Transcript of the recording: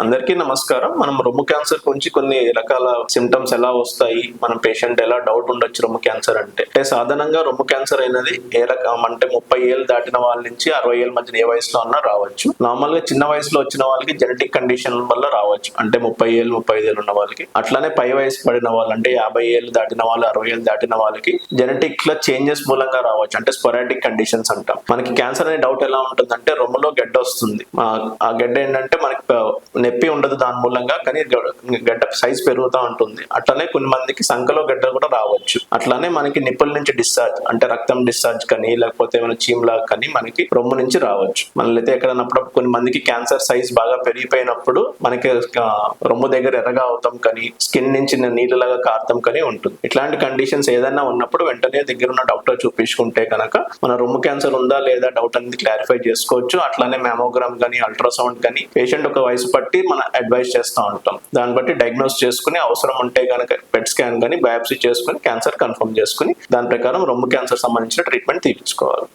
అందరికీ నమస్కారం. మనం రొమ్ము క్యాన్సర్ గురించి కొన్ని రకాల సిమ్టమ్స్ ఎలా వస్తాయి, మనం పేషెంట్ ఎలా డౌట్ ఉండొచ్చు రొమ్ము క్యాన్సర్ అంటే సాధారణంగా రొమ్ము క్యాన్సర్ అనేది ఏ రకం అంటే 30 ఏళ్ళు దాటిన వాళ్ళ నుంచి 60 ఏళ్ళ మధ్య ఏ వయసులో ఉన్నా రావచ్చు. నార్మల్ గా చిన్న వయసులో వచ్చిన వాళ్ళకి జెనెటిక్ కండిషన్ వల్ల రావచ్చు, అంటే 30 ఏళ్ళు 35 ఏళ్ళు ఉన్న వాళ్ళకి. అట్లానే పై వయసు పడిన వాళ్ళు అంటే 50 ఏళ్ళు దాటిన వాళ్ళు 60 ఏళ్ళు దాటిన వాళ్ళకి జెనెటిక్ లో చేంజెస్ మూలంగా రావచ్చు, అంటే స్పొరాడిక్ కండిషన్స్ అంటాం. మనకి క్యాన్సర్ అనే డౌట్ ఎలా ఉంటుందంటే రొమ్ములో గడ్డ వస్తుంది. ఆ గడ్డ ఏంటంటే మనకి నొప్పి ఉండదు దాని మూలంగా, కానీ గడ్డ సైజ్ పెరుగుతూ ఉంటుంది. అట్లానే కొన్ని మందికి సంఖలో గడ్డ కూడా రావచ్చు. అట్లానే మనకి నిప్పుల నుంచి డిశ్చార్జ్ అంటే రక్తం డిశ్చార్జ్ కానీ లేకపోతే ఏమైనా చీమ్లా కానీ మనకి రొమ్ము నుంచి రావచ్చు. మనలైతే ఎక్కడన్నప్పుడు కొన్ని మందికి క్యాన్సర్ సైజ్ బాగా పెరిగిపోయినప్పుడు మనకి రొమ్ము దగ్గర ఎర్రగా అవుతాం కానీ స్కిన్ నుంచి నీళ్ళలాగా కారతం కానీ ఉంటుంది. ఇట్లాంటి కండిషన్స్ ఏదైనా ఉన్నప్పుడు వెంటనే దగ్గర ఉన్న డాక్టర్ చూపించుకుంటే కనుక మన రొమ్ము క్యాన్సర్ ఉందా లేదా డౌట్ అనేది క్లారిఫై చేసుకోవచ్చు. అట్లానే మ్యామోగ్రామ్ కానీ అల్ట్రాసౌండ్ కానీ పేషెంట్ ఒక వయసు బట్టి మనం అడ్వైస్ చేస్తూ ఉంటాం. దాన్ని బట్టి డయాగ్నోస్ చేసుకుని అవసరం ఉంటే కనుక పెట్ స్కాన్ కానీ బయాప్సీ చేసుకుని క్యాన్సర్ కన్ఫర్మ్ చేసుకుని దాని ప్రకారం రొమ్ము క్యాన్సర్ సంబంధించిన ట్రీట్మెంట్ తీసుకోవాలి.